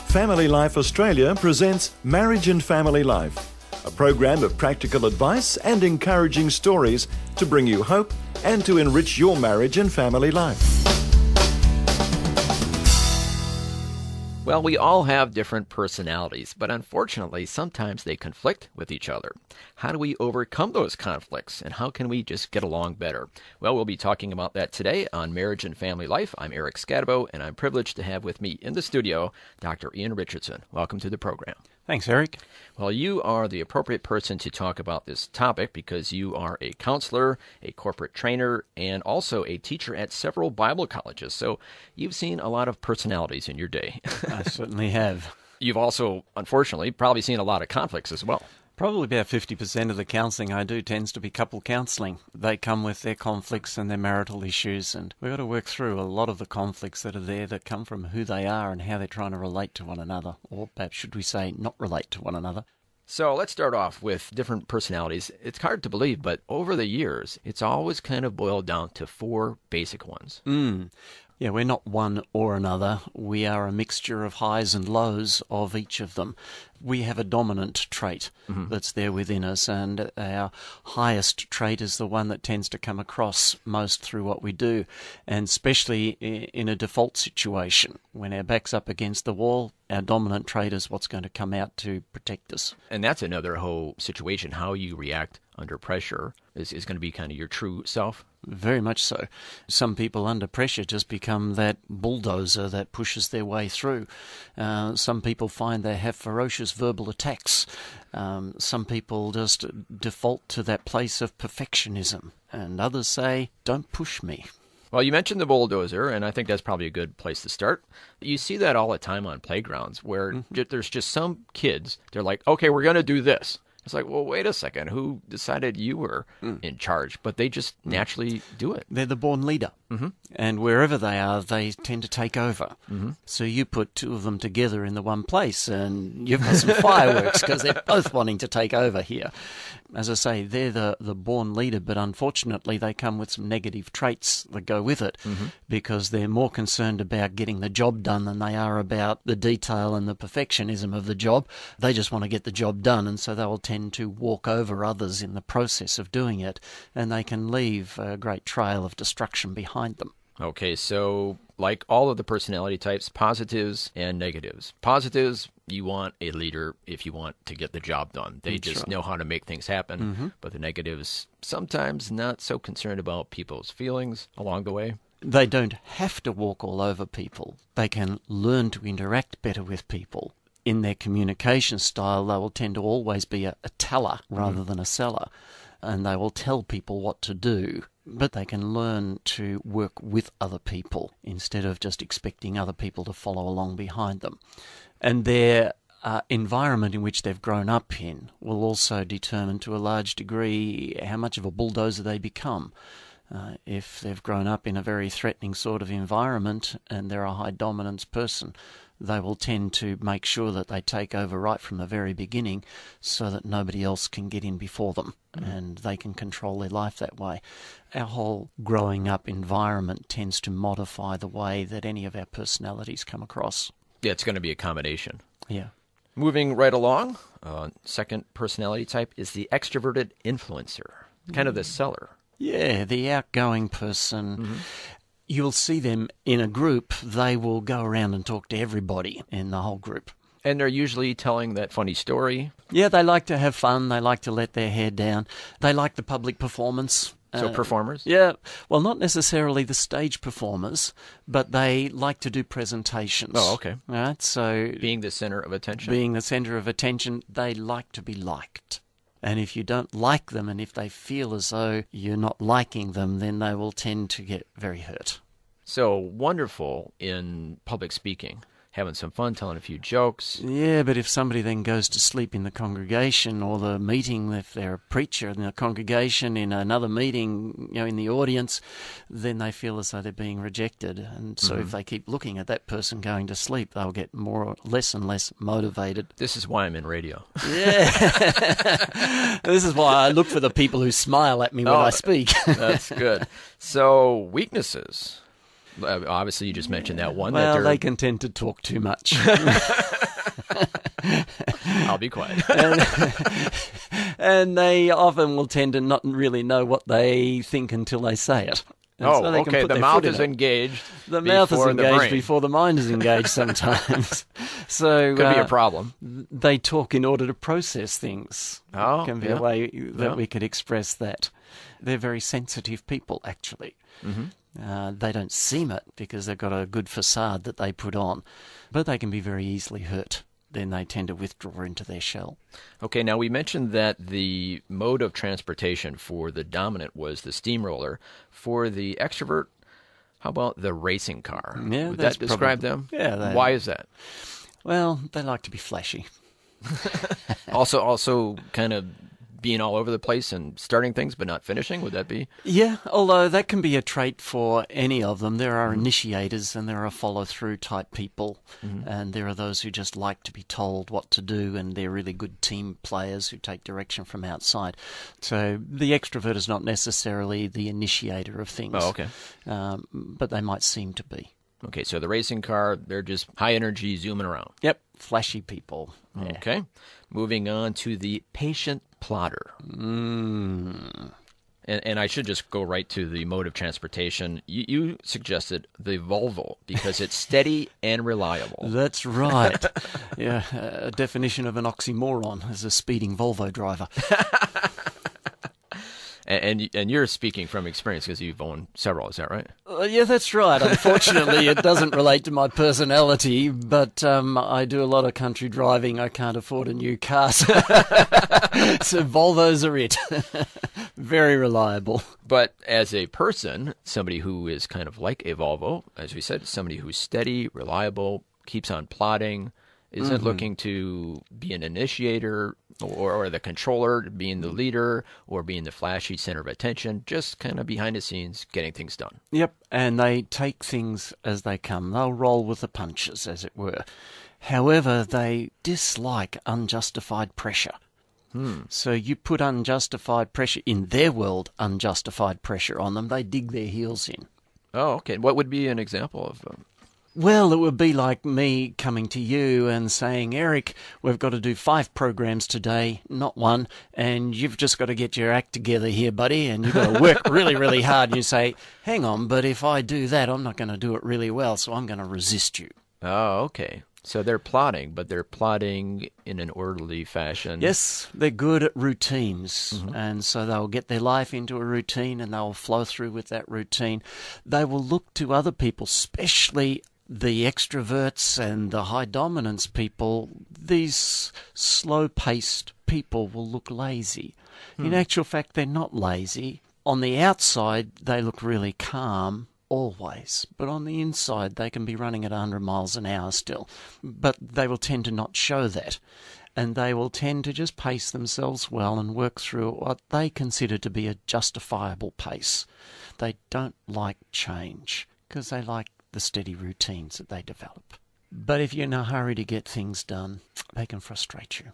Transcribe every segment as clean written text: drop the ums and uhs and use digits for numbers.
FamilyLife Australia presents Marriage and Family Life, a program of practical advice and encouraging stories to bring you hope and to enrich your marriage and family life. Well, we all have different personalities, but unfortunately, sometimes they conflict with each other. How do we overcome those conflicts, and how can we just get along better? Well, we'll be talking about that today on Marriage and Family Life. I'm Eric Scadabo, and I'm privileged to have with me in the studio Dr. Ian Richardson. Welcome to the program. Thanks, Eric. Well, you are the appropriate person to talk about this topic because you are a counselor, a corporate trainer, and also a teacher at several Bible colleges. So you've seen a lot of personalities in your day. I certainly have. You've also, unfortunately, probably seen a lot of conflicts as well. Probably about 50% of the counselling I do tends to be couple counselling. They come with their conflicts and their marital issues, and we've got to work through a lot of the conflicts that are there that come from who they are and how they're trying to relate to one another, or perhaps should we say not relate to one another. So let's start off with different personalities. It's hard to believe, but over the years, it's always kind of boiled down to four basic ones. Yeah, we're not one or another. We are a mixture of highs and lows of each of them. We have a dominant trait that's there within us, and our highest trait is the one that tends to come across most through what we do, and especially in a default situation. When our back's up against the wall, our dominant trait is what's going to come out to protect us. And that's another whole situation. How you react under pressure is going to be kind of your true self. Very much so. Some people under pressure just become that bulldozer that pushes their way through. Some people find they have ferocious verbal attacks. Some people just default to that place of perfectionism. And others say, don't push me. Well, you mentioned the bulldozer, and I think that's probably a good place to start. You see that all the time on playgrounds where there's just some kids, they're like, okay, we're going to do this. It's like, well, wait a second, who decided you were in charge? But they just naturally do it. They're the born leader. And wherever they are, they tend to take over. So you put two of them together in the one place and you've got some fireworks because they're both wanting to take over here. As I say, they're the born leader, but unfortunately they come with some negative traits that go with it because they're more concerned about getting the job done than they are about the detail and the perfectionism of the job. They just want to get the job done, and so they will tend to walk over others in the process of doing it, and they can leave a great trail of destruction behind them. Okay, so like all of the personality types, positives and negatives. Positives, you want a leader if you want to get the job done. They just know how to make things happen. But the negatives, sometimes not so concerned about people's feelings along the way. They don't have to walk all over people. They can learn to interact better with people. In their communication style, they will tend to always be a teller rather than a seller. And they will tell people what to do, but they can learn to work with other people instead of just expecting other people to follow along behind them. And their environment in which they've grown up in will also determine to a large degree how much of a bulldozer they become. If they've grown up in a very threatening sort of environment and they're a high dominance person, they will tend to make sure that they take over right from the very beginning so that nobody else can get in before them and they can control their life that way. Our whole growing up environment tends to modify the way that any of our personalities come across. Yeah, it's going to be a combination. Yeah. Moving right along, second personality type is the extroverted influencer, kind of the seller. Yeah, the outgoing person. You'll see them in a group, they will go around and talk to everybody in the whole group. And they're usually telling that funny story. Yeah, they like to have fun, they like to let their hair down, they like the public performance. So performers? Yeah, well, not necessarily the stage performers, but they like to do presentations. Oh, okay. Right, so being the center of attention? Being the center of attention, they like to be liked. And if you don't like them, and if they feel as though you're not liking them, then they will tend to get very hurt. So wonderful in public speaking, having some fun, telling a few jokes. Yeah, but if somebody then goes to sleep in the congregation or the meeting, if they're a preacher in the congregation, in another meeting, in the audience, then they feel as though they're being rejected. And so if they keep looking at that person going to sleep, they'll get less and less motivated. This is why I'm in radio. Yeah. This is why I look for the people who smile at me when I speak. That's good. So weaknesses. Obviously, you just mentioned that one. Well, they can tend to talk too much. I'll be quiet. And they often will tend to not really know what they think until they say it. And so they can okay. put The their mouth foot in is it. engaged. The mouth is before the engaged brain. before the mind is engaged sometimes. So Could be a problem. They talk in order to process things. Oh, Can be a way that we could express that. They're very sensitive people, actually. Mm-hmm. They don't seem it because they've got a good facade that they put on, but they can be very easily hurt. Then they tend to withdraw into their shell. Okay, now we mentioned that the mode of transportation for the dominant was the steamroller. For the extrovert, how about the racing car? Yeah, Would that's that describe probably- them? Yeah. Why is that? Well, they like to be flashy. Also kind of being all over the place and starting things but not finishing, would that be? Yeah, although that can be a trait for any of them. There are initiators and there are follow-through type people, and there are those who just like to be told what to do, and they're really good team players who take direction from outside. So the extrovert is not necessarily the initiator of things. Oh, okay. But they might seem to be. Okay, so the racing car, they're just high energy zooming around. Yep, flashy people. Yeah. Okay. Moving on to the patient plotter. And I should just go right to the mode of transportation. You suggested the Volvo because it's steady and reliable. That's right. Yeah, a definition of an oxymoron is a speeding Volvo driver. And you're speaking from experience because you've owned several, is that right? Yeah, that's right. Unfortunately, it doesn't relate to my personality, but I do a lot of country driving. I can't afford a new car, so Volvos are it. Very reliable. But as a person, somebody who is kind of like a Volvo, as we said, somebody who's steady, reliable, keeps on plodding, isn't looking to be an initiator or the controller, being the leader or being the flashy center of attention, just kind of behind the scenes getting things done. Yep, and they take things as they come. They'll roll with the punches, as it were. However, they dislike unjustified pressure. So you put unjustified pressure, in their world, unjustified pressure on them, they dig their heels in. Oh, okay. What would be an example of... Well, it would be like me coming to you and saying, Eric, we've got to do 5 programs today, not 1, and you've just got to get your act together here, buddy, and you've got to work really, really hard. And you say, hang on, but if I do that, I'm not going to do it really well, so I'm going to resist you. Oh, okay. So they're plotting, but they're plotting in an orderly fashion. Yes, they're good at routines, and so they'll get their life into a routine and they'll flow through with that routine. They will look to other people, especially the extroverts and the high dominance people. These slow-paced people will look lazy. In actual fact, they're not lazy. On the outside, they look really calm, always, but on the inside they can be running at 100 miles an hour still. But they will tend to not show that, and they will tend to just pace themselves well and work through what they consider to be a justifiable pace. They don't like change because they like the steady routines that they develop. But if you're in a hurry to get things done, they can frustrate you.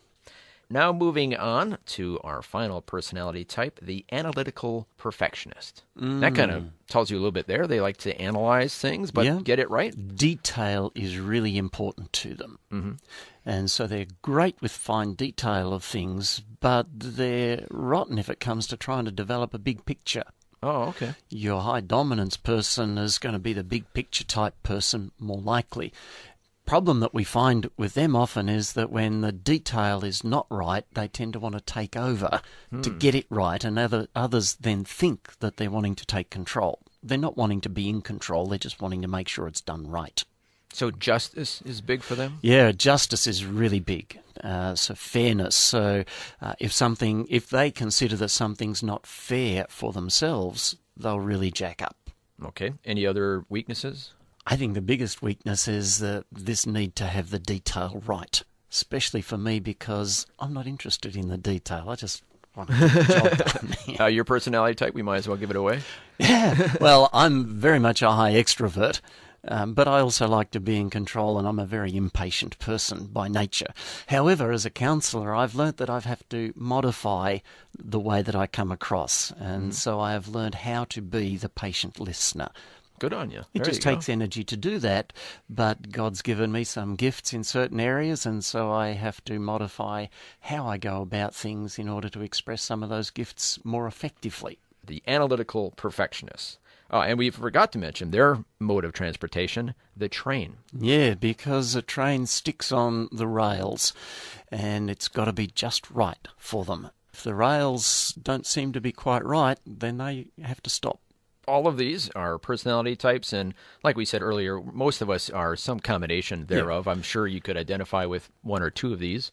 Now moving on to our final personality type, the Analytical Perfectionist. That kind of tells you a little bit there. They like to analyze things, but get it right. Detail is really important to them. And so they're great with fine detail of things, but they're rotten if it comes to trying to develop a big picture. Oh, okay. Your high dominance person is going to be the big picture type person, more likely. Problem that we find with them often is that when the detail is not right, they tend to want to take over to get it right, and others then think that they're wanting to take control. They're not wanting to be in control, they're just wanting to make sure it's done right. So justice is big for them? Yeah, justice is really big. So fairness. So if they consider that something's not fair for themselves, they'll really jack up. Okay. Any other weaknesses? I think the biggest weakness is this need to have the detail right, especially for me because I'm not interested in the detail. I just want to get the job done. Your personality type, we might as well give it away. Yeah, well, I'm very much a high extrovert, but I also like to be in control, and I'm a very impatient person by nature. However, as a counsellor, I've learnt that I have to modify the way that I come across, and so I have learned how to be the patient listener. Good on you. It There just you go. takes energy to do that, but God's given me some gifts in certain areas, and so I have to modify how I go about things in order to express some of those gifts more effectively. The Analytical Perfectionist. Oh, and we forgot to mention their mode of transportation, the train. Yeah, because a train sticks on the rails, and it's got to be just right for them. If the rails don't seem to be quite right, then they have to stop. All of these are personality types, and like we said earlier, most of us are some combination thereof. Yeah. I'm sure you could identify with one or two of these.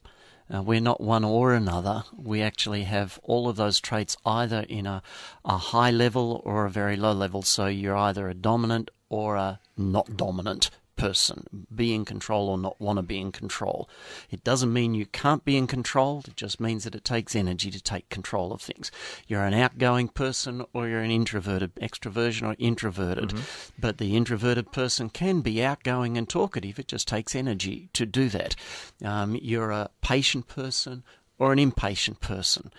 We're not one or another. We actually have all of those traits either in a high level or a very low level. So you're either a dominant or a not dominant person, be in control or not want to be in control. It doesn't mean you can't be in control. It just means that it takes energy to take control of things. You're an outgoing person or you're an introverted, extroversion or introverted. Mm-hmm. But the introverted person can be outgoing and talkative. It just takes energy to do that. You're a patient person or an impatient person.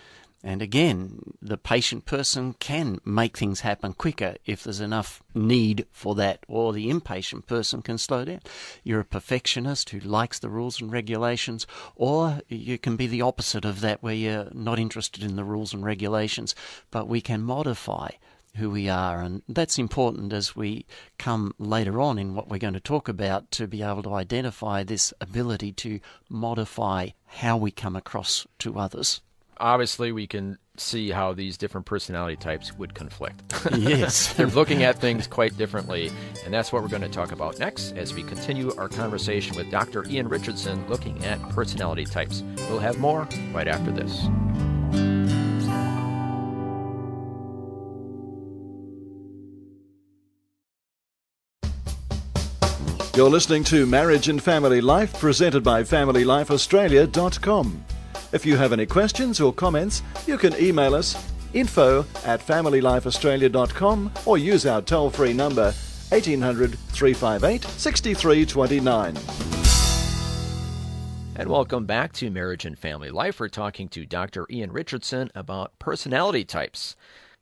And again, the patient person can make things happen quicker if there's enough need for that, or the impatient person can slow down. You're a perfectionist who likes the rules and regulations, or you can be the opposite of that, where you're not interested in the rules and regulations, but we can modify who we are, and that's important as we come later on in what we're going to talk about, to be able to identify this ability to modify how we come across to others. Obviously, we can see how these different personality types would conflict. Yes. They're looking at things quite differently, and that's what we're going to talk about next as we continue our conversation with Dr. Ian Richardson looking at personality types. We'll have more right after this. You're listening to Marriage and Family Life, presented by FamilyLifeAustralia.com. If you have any questions or comments, you can email us info@FamilyLifeAustralia.com or use our toll-free number 1800 358 6329. And welcome back to Marriage and Family Life. We're talking to Dr. Ian Richardson about personality types.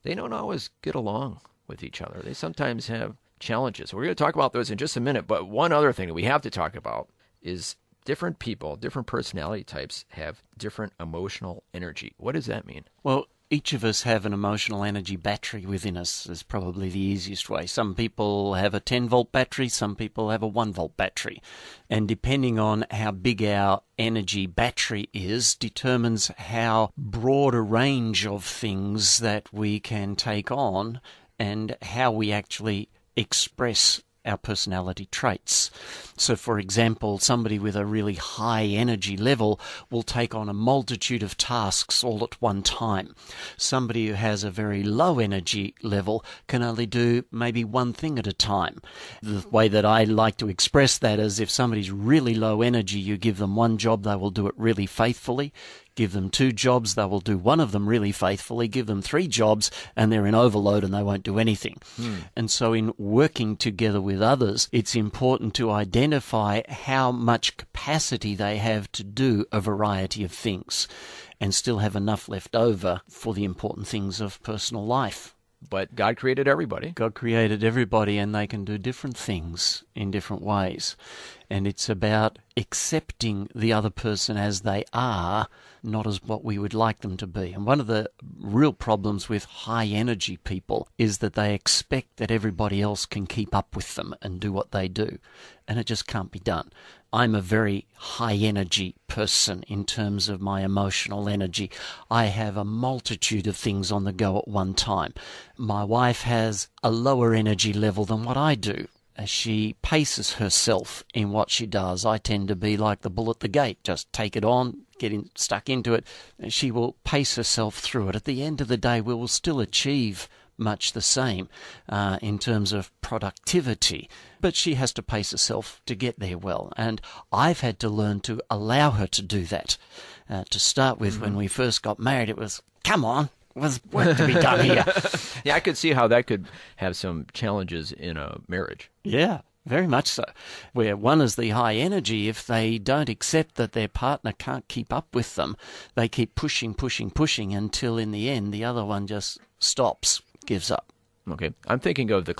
They don't always get along with each other. They sometimes have challenges. We're going to talk about those in just a minute, but one other thing that we have to talk about is different people, different personality types have different emotional energy. What does that mean? Well, each of us have an emotional energy battery within us, is probably the easiest way. Some people have a 10-volt battery, some people have a 1-volt battery. And depending on how big our energy battery is, determines how broad a range of things that we can take on and how we actually express our personality traits. So, for example, somebody with a really high energy level will take on a multitude of tasks all at one time. Somebody who has a very low energy level can only do maybe one thing at a time. The way that I like to express that is, if somebody's really low energy, you give them one job, they will do it really faithfully. Give them 2 jobs, they will do one of them really faithfully. Give them 3 jobs, and they're in overload and they won't do anything. And so in working together with others, it's important to identify how much capacity they have to do a variety of things and still have enough left over for the important things of personal life. But God created everybody. God created everybody, and they can do different things in different ways. And it's about accepting the other person as they are, not as what we would like them to be. And one of the real problems with high-energy people is that they expect that everybody else can keep up with them and do what they do. And it just can't be done. I'm a very high-energy person in terms of my emotional energy. I have a multitude of things on the go at one time. My wife has a lower energy level than what I do. She paces herself in what she does. I tend to be like the bull at the gate. Just take it on, stuck into it. She will pace herself through it. At the end of the day, we will still achieve much the same in terms of productivity, but she has to pace herself to get there well. And I've had to learn to allow her to do that. To start with, when we first got married, it was, come on, there's work to be done here. Yeah, I could see how that could have some challenges in a marriage. Yeah, very much so. Where one is the high energy, if they don't accept that their partner can't keep up with them, they keep pushing until in the end the other one just stops, gives up. Okay, I'm thinking of the